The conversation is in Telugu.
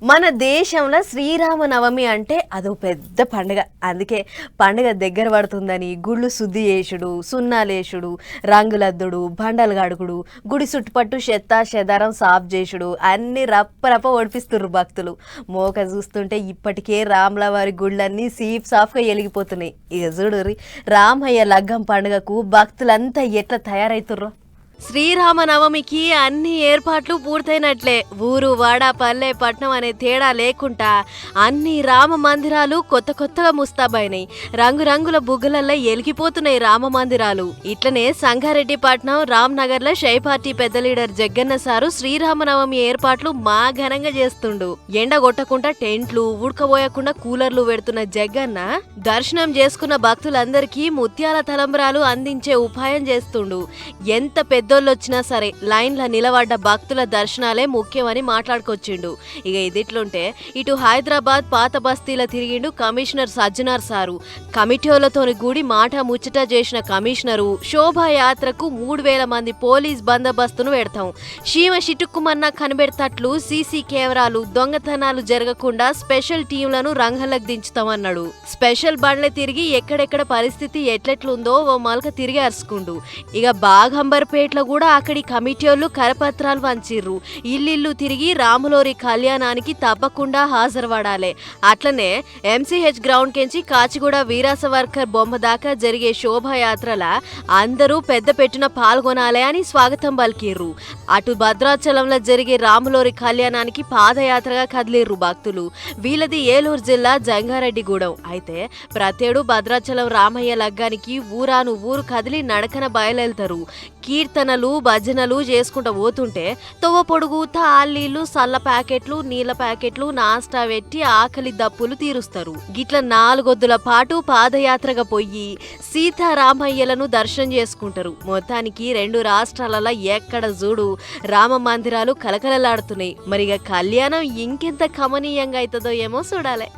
మన దేశంలో శ్రీరామనవమి అంటే అదో పెద్ద పండుగ. అందుకే పండుగ దగ్గర పడుతుందని గుళ్ళు శుద్ధి చేసుడు, సున్నాలేసుడు, రంగులద్దుడు, బండలు గడుగుడు, గుడి చుట్టుపట్టు చెదారం సాఫ్ చేసుడు అన్ని రప్ప ఓడిపిస్తుర్రు భక్తులు. మోక చూస్తుంటే ఇప్పటికే రాముల వారి గుళ్ళన్నీ సాఫ్గా వెలిగిపోతున్నాయి. ఇక చూడుర్రి రామయ్య లగ్గం పండుగకు భక్తులంతా ఎట్లా తయారైతుర్రో. శ్రీరామనవమికి అన్ని ఏర్పాట్లు పూర్తయినట్లే. ఊరు వాడ పల్లె పట్నం అనే తేడా లేకుండా అన్ని రామ మందిరాలు కొత్తగా ముస్తాబైనాయి. రంగురంగుల బుగ్గలల్లో ఎలిగిపోతున్నాయి రామ మందిరాలు. ఇట్లనే సంగారెడ్డిపట్నం రామ్నగర్లో షై పార్టీ పెద్ద లీడర్ జగ్గన్న సారు శ్రీరామనవమి ఏర్పాట్లు మా ఘనంగా చేస్తుండు. ఎండ కొట్టకుండా టెంట్లు, ఉడకబోయకుండా కూలర్లు పెడుతున్న జగ్గన్న దర్శనం చేసుకున్న భక్తులందరికీ ముత్యాల తలంబ్రాలు అందించే ఉపాయం చేస్తుండు. ఎంత పెద్దోళ్ళొచ్చినా సరే లైన్ల నిలబడ్డ భక్తుల దర్శనాలే ముఖ్యమని మాట్లాడుకొచ్చిండు. ఇక ఇదిట్లుంటే ఇటు హైదరాబాద్ పాత బస్తీల తిరిగిండు కమిషనర్ సజ్జనార్ సారు. కమిటీలతోని కూడి మాట ముచ్చట చేసిన కమిషనరు శోభాయాత్రకు 3000 మంది పోలీస్ బందోబస్తును పెడతాం, సీమ చిటుక్కుమన్నా కనిపెడతట్లు సీసీ కెమెరాలు, దొంగతనాలు జరగకుండా స్పెషల్ టీంలను రంగంలోకి దించుతామన్నాడు. స్పెషల్ బండ్లే తిరిగి ఎక్కడెక్కడ పరిస్థితి ఎట్లెట్లుందో ఓ మలక తిరిగి అరుచుకుండు. ఇక బాగంబర్పేట కూడా అక్కడి కమిటీలు కరపత్రాలు వంచిర్రు. ఇల్లు తిరిగి రాములోరి కళ్యాణానికి తప్పకుండా హాజరుపడాలి. అట్లనే ఎంసీహెచ్ గ్రౌండ్ కెంచి కాచిగూడ వీరాసవర్కర్ బొమ్మ దాకా జరిగే శోభాయాత్రల అందరూ పెద్ద పెట్టున పాల్గొనాలి అని స్వాగతం పలికిర్రు. అటు భద్రాచలంలో జరిగే రాములోరి కళ్యాణానికి పాదయాత్రగా కదిలిర్రు భక్తులు. వీళ్ళది ఏలూరు జిల్లా జంగారెడ్డిగూడెం. అయితే ప్రతేడు భద్రాచలం రామయ్య లగ్గానికి ఊరాను ఊరు కదిలి నడకన బయలుదేరుతారు. కీర్తనలు భజనలు చేసుకుంటూ పోతుంటే తొవ్వ పొడుగు తాళ్ళీళ్ళు, సల్ల ప్యాకెట్లు, నీళ్ల ప్యాకెట్లు, నాస్టా పెట్టి ఆకలి దప్పులు తీరుస్తారు. గిట్ల 4 గొద్దుల పాటు పాదయాత్రగా పోయి సీతారామయ్యలను దర్శనం చేసుకుంటారు. మొత్తానికి 2 రాష్ట్రాలలో ఎక్కడ చూడు రామ మందిరాలు కలకలలాడుతున్నాయి. మరిగా కళ్యాణం ఇంకెంత కమనీయంగా అవుతుందో ఏమో చూడాలి.